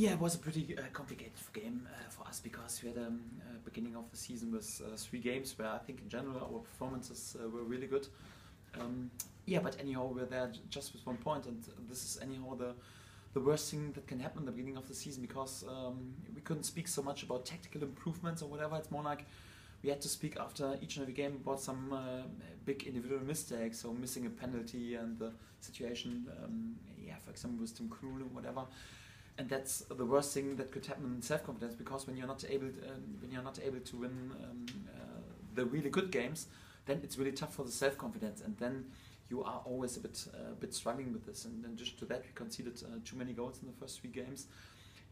Yeah, it was a pretty complicated game for us because we had a beginning of the season with 3 games where I think in general our performances were really good. Yeah, but anyhow we're there just with 1 point, and this is anyhow the worst thing that can happen in the beginning of the season because we couldn't speak so much about tactical improvements or whatever. It's more like we had to speak after each and every game about some big individual mistakes, so missing a penalty and the situation, yeah, for example with Tim Krul or whatever. And that's the worst thing that could happen in self-confidence, because when you're not able to win the really good games, then it's really tough for the self-confidence, and then you are always a bit struggling with this. And in addition to that, we conceded too many goals in the first 3 games,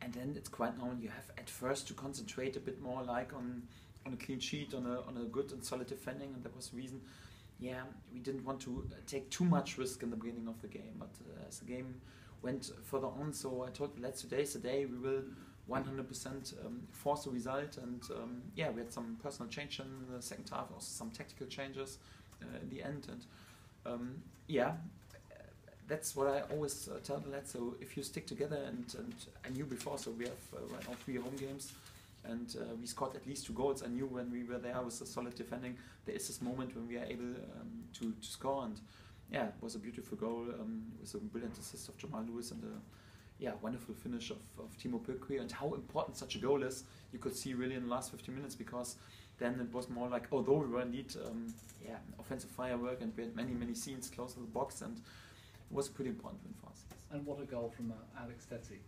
and then it's quite known you have at first to concentrate a bit more like on a clean sheet, on a good and solid defending, and that was the reason. Yeah, we didn't want to take too much risk in the beginning of the game, but as the game went further on, so I told the lads today's the day we will 100% force the result, and yeah, we had some personal change in the second half, also some tactical changes in the end, and yeah, that's what I always tell the lads. So if you stick together, and I knew before, so we have right now 3 home games, and we scored at least 2 goals. I knew when we were there with a solid defending, there is this moment when we are able to score, and yeah, it was a beautiful goal with a brilliant assist of Jamal Lewis and a wonderful finish of Timo Pukki. And how important such a goal is, you could see really in the last 15 minutes, because then it was more like, although we were indeed offensive firework and we had many scenes close to the box, and it was a pretty important win for us. And what a goal from Alex Tettey.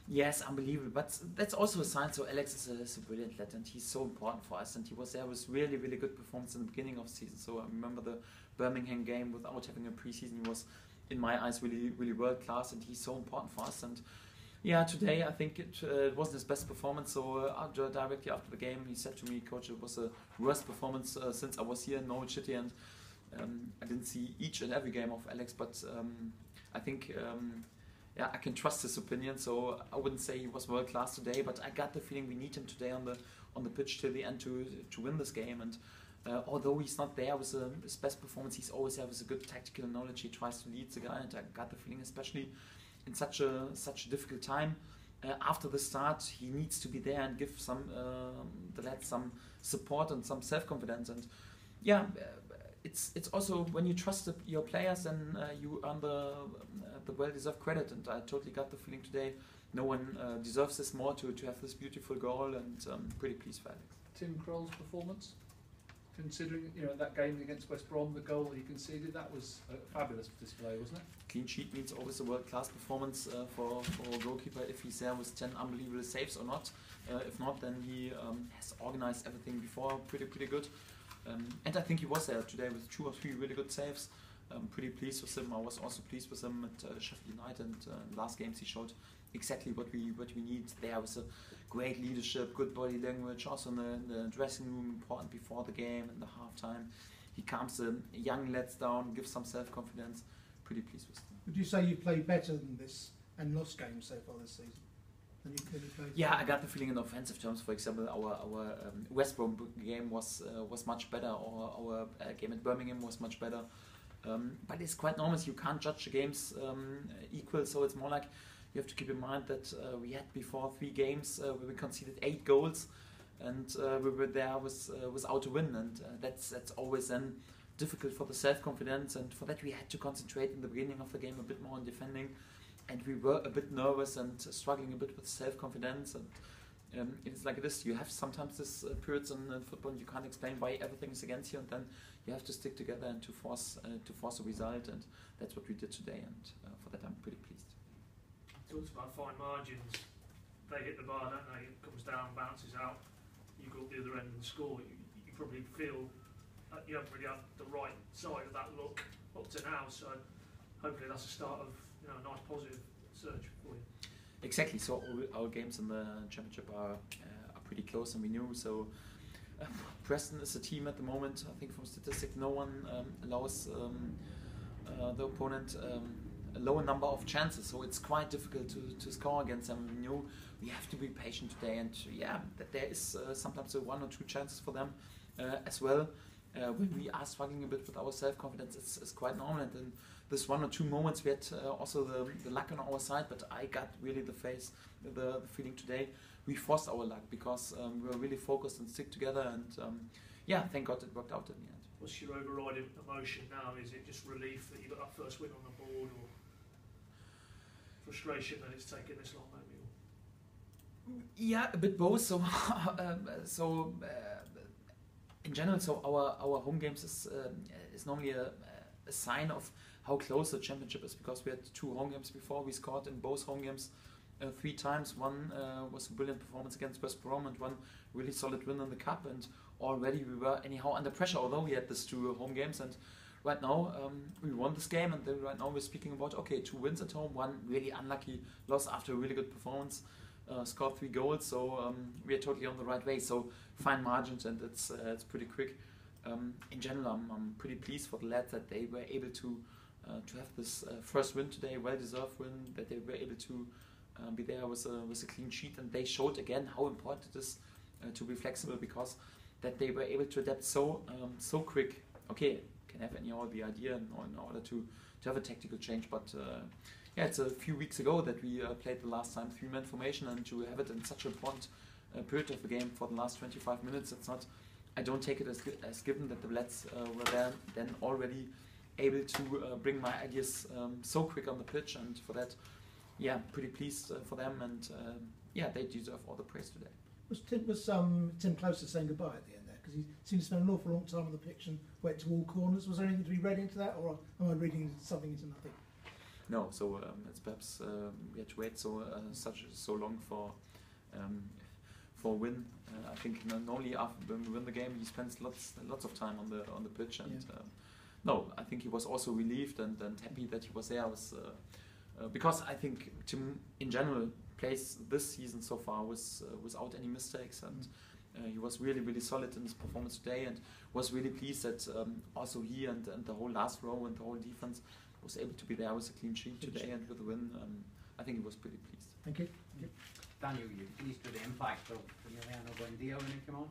Yes, unbelievable. But that's also a sign. So Alex is a brilliant lad, and he's so important for us. And he was there with really good performance in the beginning of the season. So I remember the Birmingham game without having a preseason. He was, in my eyes, really world class, and he's so important for us. And yeah, today I think it wasn't his best performance. So directly after the game, he said to me, "Coach, it was the worst performance since I was here in Norwich City." And I didn't see each and every game of Alex, but I think. I can trust his opinion, so I wouldn't say he was world class today, but I got the feeling we need him today on the pitch till the end to win this game. And although he's not there with his best performance, he's always there with a good tactical knowledge. He tries to lead the guy, and I got the feeling, especially in such a difficult time, after the start, he needs to be there and give the lads some support and some self-confidence. And yeah, it's also when you trust your players, then you earn the well-deserved credit, and I totally got the feeling today no one deserves this more to have this beautiful goal, and pretty pleased for Alex. Tim Krul's performance, considering that game against West Brom, the goal he conceded, that was a fabulous display, wasn't it? Clean sheet means always a world-class performance for a goalkeeper, if he's there with 10 unbelievable saves or not. If not, then he has organized everything before pretty good. And I think he was there today with 2 or 3 really good saves. I'm pretty pleased with him. I was also pleased with him at Sheffield United, and last games he showed exactly what we need there, with a great leadership, good body language, also in the dressing room, important before the game and the halftime. He calms the young lads down, gives some self-confidence. Pretty pleased with him. Would you say you played better than this and lost games so far this season? Yeah, I got the feeling in offensive terms. For example, our West Brom game was much better, or our game at Birmingham was much better. But it's quite normal. You can't judge the games equal, so it's more like you have to keep in mind that we had before 3 games where we conceded 8 goals, and we were there without a win, and that's always then difficult for the self-confidence, and for that we had to concentrate in the beginning of the game a bit more on defending, and we were a bit nervous and struggling a bit with self-confidence. And it's like this. You have sometimes this periods in football, you can't explain why everything is against you, and then you have to stick together and to force a result, and that's what we did today, and for that I'm pretty pleased. Talks about fine margins. They hit the bar, don't they? It comes down, bounces out. You go up the other end and score. You probably feel you haven't really had the right side of that look up to now. So hopefully that's the start of a nice positive surge for you. Exactly. So all games in the championship are pretty close, and we knew. So Preston is a team at the moment. I think from statistics, no one allows the opponent a lower number of chances. So it's quite difficult to score against them. We knew we have to be patient today, and that there is sometimes 1 or 2 chances for them as well. When we are struggling a bit with our self-confidence, it's quite normal, and then this 1 or 2 moments we had also the luck on our side, but I got really the feeling today we forced our luck because we were really focused and stick together, and yeah, thank God it worked out in the end. What's your overriding emotion now? Is it just relief that you got that first win on the board, or frustration that it's taken this long maybe? Yeah, a bit both. So, in general, so our home games is normally a sign of how close the championship is, because we had 2 home games before. We scored in both home games 3 times. One was a brilliant performance against West Brom, and one really solid win in the cup. And already we were anyhow under pressure, although we had these 2 home games. And right now we won this game, and then right now we're speaking about 2 wins at home, 1 really unlucky loss after a really good performance. Scored 3 goals, so we are totally on the right way. So fine margins, and it's pretty quick. In general, I'm pretty pleased for the lads that they were able to have this first win today, well-deserved win. That they were able to be there with a clean sheet, and they showed again how important it is to be flexible, because that they were able to adapt so quick. Okay, can have anyhow the idea in order to have a tactical change, but. Yeah, it's a few weeks ago that we played the last time 3-man formation, and to have it in such an important period of the game for the last 25 minutes, it's not. I don't take it as given that the lads were there then already able to bring my ideas so quick on the pitch, and for that, yeah, pretty pleased for them, and yeah, they deserve all the praise today. Was Tim Closer saying goodbye at the end there? Because he seemed to spend an awful long time on the pitch and went to all corners. Was there anything to be read into that, or am I reading something into nothing? No, so it's perhaps we had to wait so long for a win. I think normally after when we win the game, he spends lots of time on the pitch, and no, I think he was also relieved and happy that he was there. Because I think Tim in general plays this season so far without any mistakes, and he was really solid in his performance today, and was really pleased that also he and the whole last row and the whole defense was able to be there with a clean sheet today and with a win. I think he was pretty pleased. Thank you. Daniel, you finished with the impact of Emiliano Buendia when he came on.